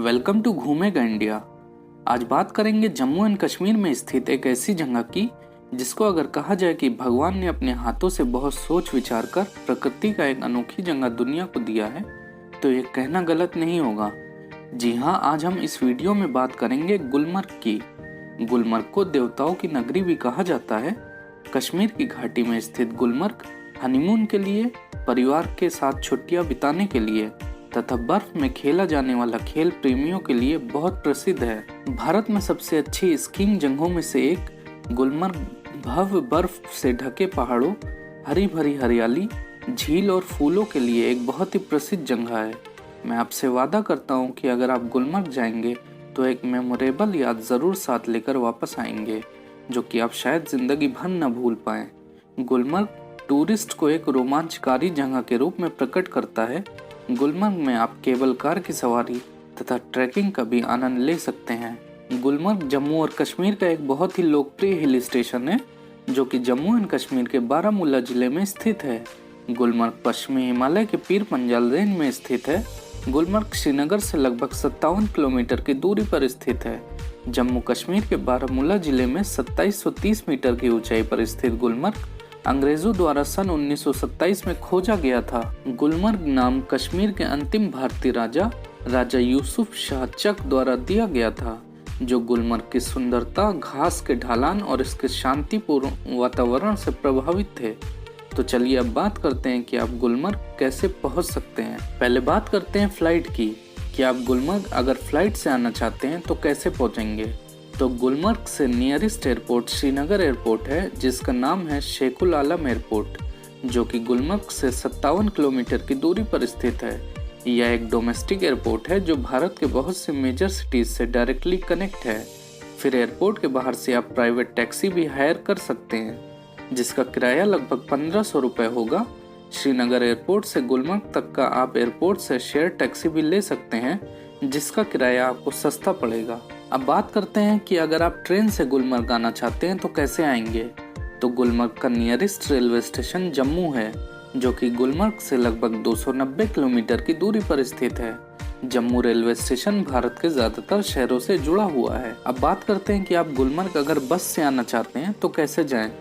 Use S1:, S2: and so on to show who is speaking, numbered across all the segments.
S1: Welcome to घूमेगा India. आज बात करेंगे जम्मू एंड कश्मीर में स्थित एक ऐसी जगह की जिसको अगर कहा जाए कि भगवान ने अपने हाथों से बहुत सोच विचार कर प्रकृति का एक अनोखी जगह दुनिया को दिया है तो ये कहना गलत नहीं होगा। जी हाँ, आज हम इस वीडियो में बात करेंगे गुलमर्ग की। गुलमर्ग को देवताओं की नगरी भी कहा जाता है। कश्मीर की घाटी में स्थित गुलमर्ग हनीमून के लिए, परिवार के साथ छुट्टियां बिताने के लिए तथा बर्फ में खेला जाने वाला खेल प्रेमियों के लिए बहुत प्रसिद्ध है। भारत में सबसे अच्छी स्कीइंग जगहों में से एक गुलमर्ग भव्य बर्फ से ढके पहाड़ों, हरी भरी हरियाली, झील और फूलों के लिए एक बहुत ही प्रसिद्ध जगह है। मैं आपसे वादा करता हूँ कि अगर आप गुलमर्ग जाएंगे तो एक मेमोरेबल याद ज़रूर साथ लेकर वापस आएंगे, जो कि आप शायद ज़िंदगी भर न भूल पाएं। गुलमर्ग टूरिस्ट को एक रोमांचकारी जगह के रूप में प्रकट करता है। गुलमर्ग में आप केबल कार की सवारी तथा ट्रैकिंग का भी आनंद ले सकते हैं। गुलमर्ग जम्मू और कश्मीर का एक बहुत ही लोकप्रिय हिल स्टेशन है, जो कि जम्मू एंड कश्मीर के बारामूला जिले में स्थित है। गुलमर्ग पश्चिमी हिमालय के पीर पंजाल रेंज में स्थित है। गुलमर्ग श्रीनगर से लगभग 57 किलोमीटर की दूरी पर स्थित है। जम्मू कश्मीर के बारामूला जिले में 2730 मीटर की ऊंचाई पर स्थित गुलमर्ग अंग्रेजों द्वारा सन 1927 में खोजा गया था। गुलमर्ग नाम कश्मीर के अंतिम भारतीय राजा यूसुफ शाह चक द्वारा दिया गया था, जो गुलमर्ग की सुंदरता, घास के ढलान और इसके शांतिपूर्ण वातावरण से प्रभावित थे। तो चलिए अब बात करते हैं कि आप गुलमर्ग कैसे पहुंच सकते हैं। पहले बात करते हैं फ्लाइट की कि आप गुलमर्ग अगर फ्लाइट से आना चाहते हैं तो कैसे पहुंचेंगे। तो गुलमर्ग से नियरेस्ट एयरपोर्ट श्रीनगर एयरपोर्ट है, जिसका नाम है शेखुल आलम एयरपोर्ट, जो कि गुलमर्ग से 57 किलोमीटर की दूरी पर स्थित है। यह एक डोमेस्टिक एयरपोर्ट है जो भारत के बहुत से मेजर सिटीज से डायरेक्टली कनेक्ट है। फिर एयरपोर्ट के बाहर से आप प्राइवेट टैक्सी भी हायर कर सकते हैं, जिसका किराया लगभग 1500 रुपये होगा। श्रीनगर एयरपोर्ट से गुलमर्ग तक का आप एयरपोर्ट से शेयर टैक्सी भी ले सकते हैं, जिसका किराया आपको सस्ता पड़ेगा। अब बात करते हैं कि अगर आप ट्रेन से गुलमर्ग आना चाहते हैं तो कैसे आएंगे। तो गुलमर्ग का नियरेस्ट रेलवे स्टेशन जम्मू है, जो कि गुलमर्ग से लगभग 290 किलोमीटर की दूरी पर स्थित है। जम्मू रेलवे स्टेशन भारत के ज्यादातर शहरों से जुड़ा हुआ है। अब बात करते हैं कि आप गुलमर्ग अगर बस से आना चाहते हैं तो कैसे जाएं।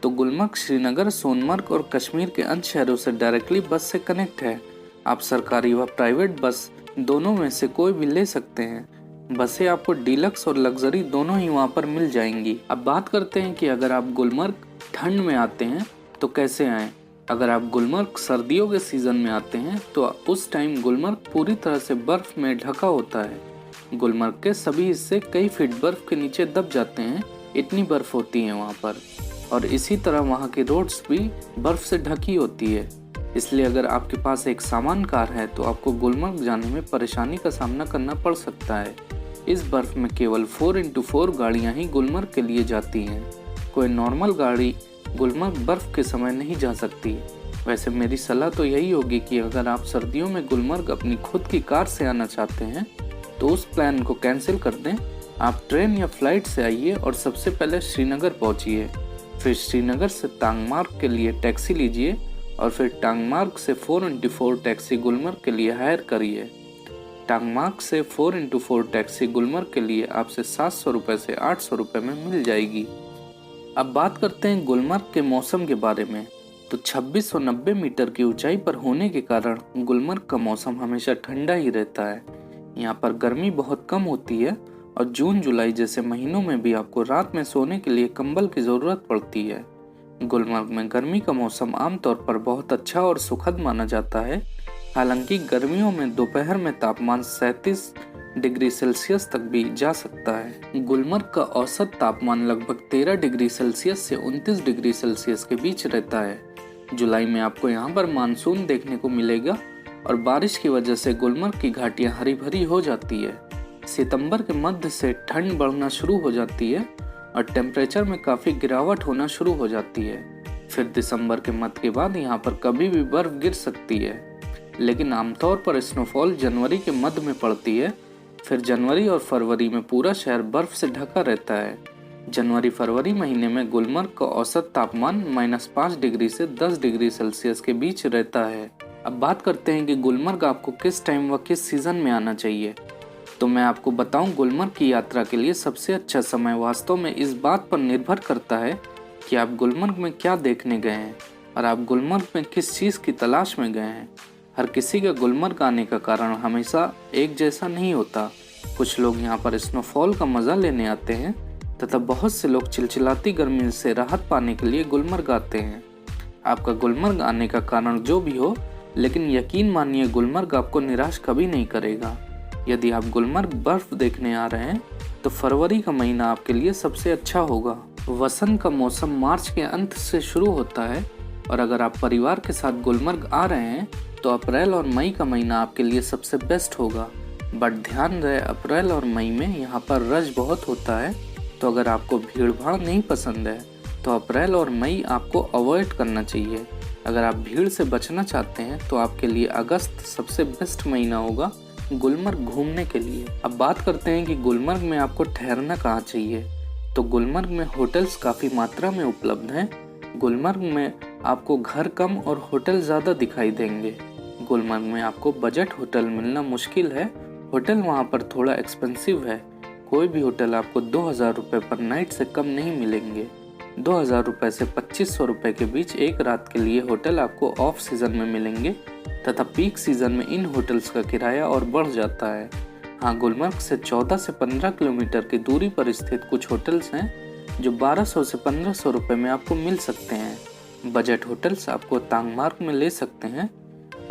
S1: तो गुलमर्ग श्रीनगर, सोनमर्ग और कश्मीर के अन्य शहरों से डायरेक्टली बस से कनेक्ट है। आप सरकारी व प्राइवेट बस दोनों में से कोई भी ले सकते हैं। बसें आपको डीलक्स और लग्जरी दोनों ही वहाँ पर मिल जाएंगी। अब बात करते हैं कि अगर आप गुलमर्ग ठंड में आते हैं तो कैसे आएं। अगर आप गुलमर्ग सर्दियों के सीजन में आते हैं तो उस टाइम गुलमर्ग पूरी तरह से बर्फ में ढका होता है। गुलमर्ग के सभी हिस्से कई फीट बर्फ के नीचे दब जाते हैं, इतनी बर्फ होती है वहाँ पर। और इसी तरह वहाँ की रोड्स भी बर्फ से ढकी होती है। इसलिए अगर आपके पास एक सामान कार है तो आपको गुलमर्ग जाने में परेशानी का सामना करना पड़ सकता है। इस बर्फ में केवल 4x4 गाड़ियां ही गुलमर्ग के लिए जाती हैं। कोई नॉर्मल गाड़ी गुलमर्ग बर्फ के समय नहीं जा सकती। वैसे मेरी सलाह तो यही होगी कि अगर आप सर्दियों में गुलमर्ग अपनी खुद की कार से आना चाहते हैं तो उस प्लान को कैंसिल कर दें। आप ट्रेन या फ्लाइट से आइए और सबसे पहले श्रीनगर पहुंचिए। फिर श्रीनगर से टांगमार्ग के लिए टैक्सी लीजिए और फिर टांगमार्ग से 4x4 टैक्सी गुलमर्ग के लिए हायर करिए। टांगमार्ग से 4x4 टैक्सी गुलमर्ग के लिए आपसे 700 रुपये से 800 रुपये में मिल जाएगी। अब बात करते हैं गुलमर्ग के मौसम के बारे में। तो 2690 मीटर की ऊंचाई पर होने के कारण गुलमर्ग का मौसम हमेशा ठंडा ही रहता है। यहाँ पर गर्मी बहुत कम होती है और जून जुलाई जैसे महीनों में भी आपको रात में सोने के लिए कंबल की ज़रूरत पड़ती है। गुलमर्ग में गर्मी का मौसम आमतौर पर बहुत अच्छा और सुखद माना जाता है। हालांकि गर्मियों में दोपहर में तापमान 37 डिग्री सेल्सियस तक भी जा सकता है। गुलमर्ग का औसत तापमान लगभग 13 डिग्री सेल्सियस से 29 डिग्री सेल्सियस के बीच रहता है। जुलाई में आपको यहाँ पर मानसून देखने को मिलेगा और बारिश की वजह से गुलमर्ग की घाटियाँ हरी भरी हो जाती है। सितंबर के मध्य से ठंड बढ़ना शुरू हो जाती है और टेम्परेचर में काफ़ी गिरावट होना शुरू हो जाती है। फिर दिसंबर के मध्य के बाद यहाँ पर कभी भी बर्फ गिर सकती है, लेकिन आमतौर पर स्नोफॉल जनवरी के मध्य में पड़ती है। फिर जनवरी और फरवरी में पूरा शहर बर्फ से ढका रहता है। जनवरी फरवरी महीने में गुलमर्ग का औसत तापमान -5 डिग्री से 10 डिग्री सेल्सियस के बीच रहता है। अब बात करते हैं कि गुलमर्ग आपको किस टाइम व किस सीजन में आना चाहिए। तो मैं आपको बताऊं, गुलमर्ग की यात्रा के लिए सबसे अच्छा समय वास्तव में इस बात पर निर्भर करता है कि आप गुलमर्ग में क्या देखने गए हैं और आप गुलमर्ग में किस चीज़ की तलाश में गए हैं। हर किसी का गुलमर्ग आने का कारण हमेशा एक जैसा नहीं होता। कुछ लोग यहाँ पर स्नोफॉल का मज़ा लेने आते हैं तथा बहुत से लोग चिलचिलाती गर्मी से राहत पाने के लिए गुलमर्ग आते हैं। आपका गुलमर्ग आने का कारण जो भी हो, लेकिन यकीन मानिए गुलमर्ग आपको निराश कभी नहीं करेगा। यदि आप गुलमर्ग बर्फ देखने आ रहे हैं तो फरवरी का महीना आपके लिए सबसे अच्छा होगा। वसंत का मौसम मार्च के अंत से शुरू होता है और अगर आप परिवार के साथ गुलमर्ग आ रहे हैं तो अप्रैल और मई का महीना आपके लिए सबसे बेस्ट होगा। बट ध्यान रहे, अप्रैल और मई में यहाँ पर रश बहुत होता है, तो अगर आपको भीड़ भाड़ नहीं पसंद है तो अप्रैल और मई आपको अवॉइड करना चाहिए। अगर आप भीड़ से बचना चाहते हैं तो आपके लिए अगस्त सबसे बेस्ट महीना होगा गुलमर्ग घूमने के लिए। अब बात करते हैं कि गुलमर्ग में आपको ठहरना कहाँ चाहिए। तो गुलमर्ग में होटल्स काफ़ी मात्रा में उपलब्ध हैं। गुलमर्ग में आपको घर कम और होटल ज़्यादा दिखाई देंगे। गुलमर्ग में आपको बजट होटल मिलना मुश्किल है। होटल वहाँ पर थोड़ा एक्सपेंसिव है। कोई भी होटल आपको 2000 रुपये पर नाइट से कम नहीं मिलेंगे। 2000 रुपये से 2500 रुपये के बीच एक रात के लिए होटल आपको ऑफ सीज़न में मिलेंगे तथा पीक सीज़न में इन होटल्स का किराया और बढ़ जाता है। हाँ, गुलमर्ग से 14 से 15 किलोमीटर की दूरी पर स्थित कुछ होटल्स हैं जो 1200 से 1500 रुपये में आपको मिल सकते हैं। बजट होटल्स आपको तांगमार्ग में ले सकते हैं।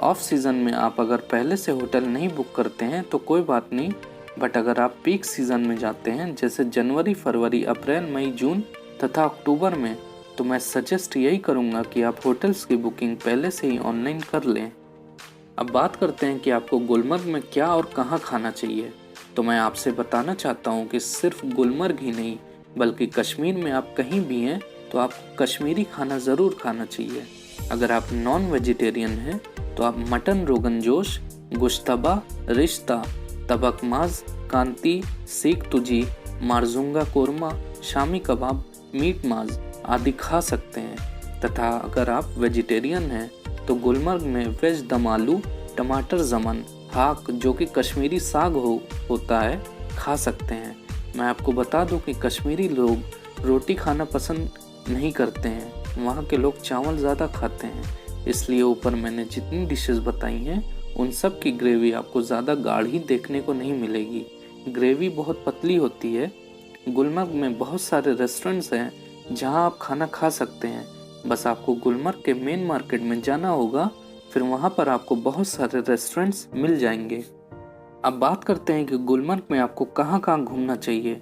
S1: ऑफ सीज़न में आप अगर पहले से होटल नहीं बुक करते हैं तो कोई बात नहीं, बट अगर आप पीक सीज़न में जाते हैं जैसे जनवरी, फरवरी, अप्रैल, मई, जून तथा अक्टूबर में, तो मैं सजेस्ट यही करूँगा कि आप होटल्स की बुकिंग पहले से ही ऑनलाइन कर लें। अब बात करते हैं कि आपको गुलमर्ग में क्या और कहाँ खाना चाहिए। तो मैं आपसे बताना चाहता हूँ कि सिर्फ गुलमर्ग ही नहीं बल्कि कश्मीर में आप कहीं भी हैं तो आपको कश्मीरी खाना ज़रूर खाना चाहिए। अगर आप नॉन वेजिटेरियन हैं तो आप मटन रोगन जोश, गुश्तबा, रिश्ता, तबक माज, कांती, सीख तुजी, मारजुंगा कोरमा, शामी कबाब, मीट माज आदि खा सकते हैं। तथा अगर आप वेजिटेरियन हैं तो गुलमर्ग में वेज दम आलू, टमाटर जमन, हाक जो कि कश्मीरी साग होता है खा सकते हैं। मैं आपको बता दूं कि कश्मीरी लोग रोटी खाना पसंद नहीं करते हैं, वहाँ के लोग चावल ज़्यादा खाते हैं। इसलिए ऊपर मैंने जितनी डिशेस बताई हैं उन सब की ग्रेवी आपको ज़्यादा गाढ़ी देखने को नहीं मिलेगी। ग्रेवी बहुत पतली होती है। गुलमर्ग में बहुत सारे रेस्टोरेंट्स हैं जहां आप खाना खा सकते हैं। बस आपको गुलमर्ग के मेन मार्केट में जाना होगा, फिर वहां पर आपको बहुत सारे रेस्टोरेंट्स मिल जाएंगे। अब बात करते हैं कि गुलमर्ग में आपको कहां कहां घूमना चाहिए।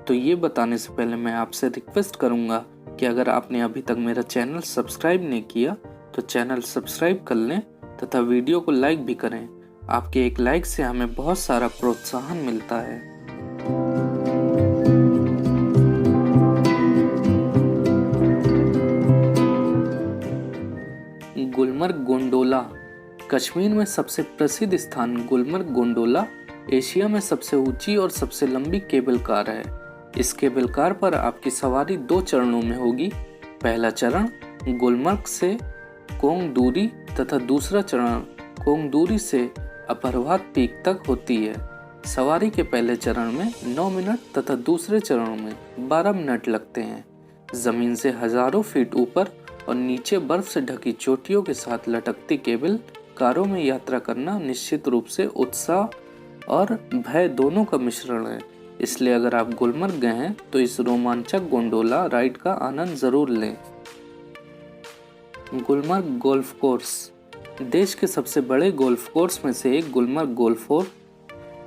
S1: तो ये बताने से पहले मैं आपसे रिक्वेस्ट करूंगा कि अगर आपने अभी तक मेरा चैनल सब्सक्राइब नहीं किया तो चैनल सब्सक्राइब कर लें तथा वीडियो को लाइक भी करें। आपके एक लाइक से हमें बहुत सारा प्रोत्साहन मिलता है। गुलमर्ग गोंडोला। कश्मीर में सबसे प्रसिद्ध स्थान गुलमर्ग गोंडोला एशिया में सबसे ऊंची और सबसे लंबी केबल कार है। इस केबल कार पर आपकी सवारी 2 चरणों में होगी। पहला चरण गुलमर्ग से कोंगदूरी तथा दूसरा चरण कोंगदूरी से अपरवात पीक तक होती है। सवारी के पहले चरण में 9 मिनट तथा दूसरे चरण में 12 मिनट लगते हैं। जमीन से हजारों फीट ऊपर और नीचे बर्फ से ढकी चोटियों के साथ लटकती केबल कारों में यात्रा करना निश्चित रूप से उत्साह और भय दोनों का मिश्रण है। इसलिए अगर आप गुलमर्ग गए हैं तो इस रोमांचक गोंडोला राइड का आनंद जरूर लें। Gulmarg golf course. देश के सबसे बड़े गोल्फ कोर्स में से एक गुलमर्ग गोल्फ कोर्स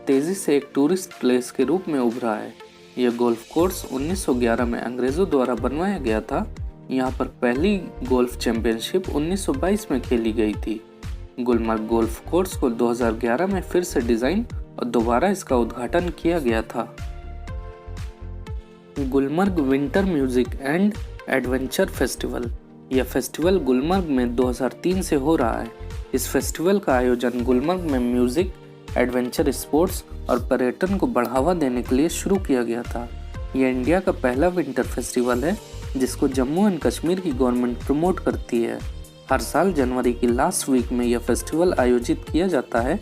S1: तेजी से एक टूरिस्ट प्लेस के रूप में उभरा है। यह गोल्फ कोर्स 1911 में अंग्रेजों द्वारा बनवाया गया था। यहाँ पर पहली गोल्फ चैंपियनशिप 1922 में खेली गई थी। गुलमर्ग गोल्फ कोर्स को 2011 में फिर से डिजाइन और दोबारा इसका उद्घाटन किया गया था। Gulmarg winter music and adventure festival. यह फेस्टिवल गुलमर्ग में 2003 से हो रहा है। इस फेस्टिवल का आयोजन गुलमर्ग में म्यूजिक, एडवेंचर स्पोर्ट्स और पर्यटन को बढ़ावा देने के लिए शुरू किया गया था। यह इंडिया का पहला विंटर फेस्टिवल है जिसको जम्मू एंड कश्मीर की गवर्नमेंट प्रमोट करती है। हर साल जनवरी की लास्ट वीक में यह फेस्टिवल आयोजित किया जाता है।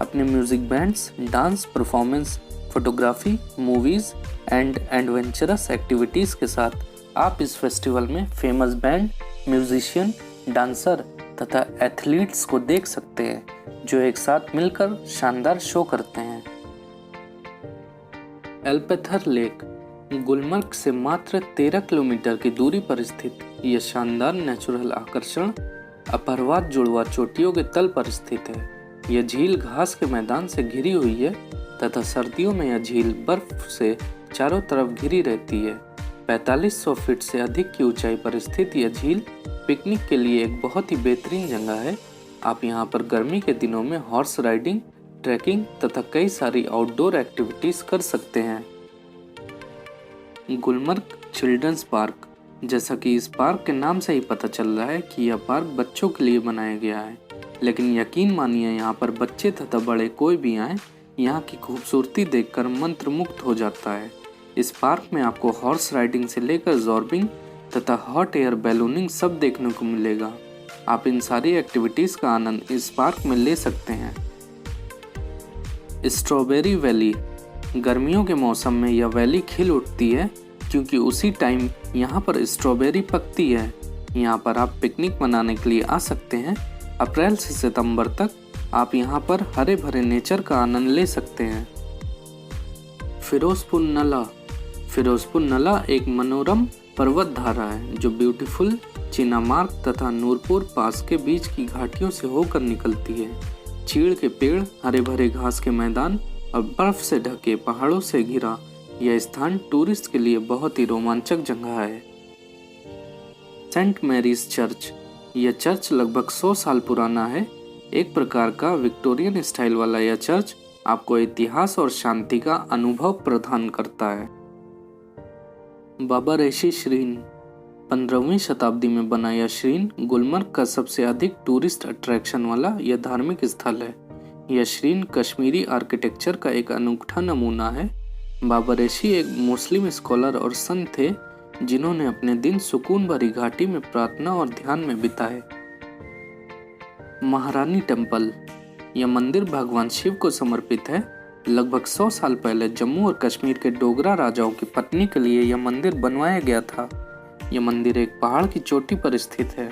S1: अपने music bands, dance performance photography, movies and adventurous activities के साथ आप इस फेस्टिवल में फेमस बैंड, म्यूजिशियन, डांसर तथा एथलीट्स को देख सकते हैं जो एक साथ मिलकर शानदार शो करते हैं। एल्पेथर लेक गुलमर्ग से मात्र 13 किलोमीटर की दूरी पर स्थित यह शानदार नेचुरल आकर्षण अपरवाद जुड़वा चोटियों के तल पर स्थित है। यह झील घास के मैदान से घिरी हुई है तथा सर्दियों में यह झील बर्फ से चारों तरफ घिरी रहती है। 4500 फीट से अधिक की ऊंचाई पर स्थित यह झील पिकनिक के लिए एक बहुत ही बेहतरीन जगह है। आप यहाँ पर गर्मी के दिनों में हॉर्स राइडिंग, ट्रैकिंग तथा कई सारी आउटडोर एक्टिविटीज कर सकते हैं। गुलमर्ग चिल्ड्रंस पार्क, जैसा कि इस पार्क के नाम से ही पता चल रहा है कि यह पार्क बच्चों के लिए बनाया गया है, लेकिन यकीन मानिए यहाँ पर बच्चे तथा बड़े कोई भी आए यहाँ की खूबसूरती देखकर मंत्रमुग्ध हो जाता है। इस पार्क में आपको हॉर्स राइडिंग से लेकर जॉर्बिंग तथा हॉट एयर बैलूनिंग सब देखने को मिलेगा। आप इन सारी एक्टिविटीज का आनंद इस पार्क में ले सकते हैं। स्ट्रॉबेरी वैली, गर्मियों के मौसम में यह वैली खिल उठती है क्योंकि उसी टाइम यहाँ पर स्ट्रॉबेरी पकती है। यहाँ पर आप पिकनिक मनाने के लिए आ सकते हैं। अप्रैल से सितंबर तक आप यहाँ पर हरे भरे नेचर का आनंद ले सकते हैं। फिरोजपुर नला एक मनोरम पर्वत धारा है जो ब्यूटीफुल, चीनामार्ग तथा नूरपुर पास के बीच की घाटियों से होकर निकलती है। चीड़ के पेड़, हरे भरे घास के मैदान और बर्फ से ढके पहाड़ों से घिरा यह स्थान टूरिस्ट के लिए बहुत ही रोमांचक जगह है। सेंट मैरीज चर्च, यह चर्च लगभग 100 साल पुराना है। एक प्रकार का विक्टोरियन स्टाइल वाला यह चर्च आपको इतिहास और शांति का अनुभव प्रदान करता है। बाबा ऋषि श्रीन, 15वीं शताब्दी में बना यह श्रीन गुलमर्ग का सबसे अधिक टूरिस्ट अट्रैक्शन वाला यह धार्मिक स्थल है। यह श्रीन कश्मीरी आर्किटेक्चर का एक अनूठा नमूना है। बाबा ऋषि एक मुस्लिम स्कॉलर और संत थे जिन्होंने अपने दिन सुकून भरी घाटी में प्रार्थना और ध्यान में बिताए। महारानी टेम्पल, यह मंदिर भगवान शिव को समर्पित है। लगभग 100 साल पहले जम्मू और कश्मीर के डोगरा राजाओं की पत्नी के लिए यह मंदिर बनवाया गया था। यह मंदिर एक पहाड़ की चोटी पर स्थित है।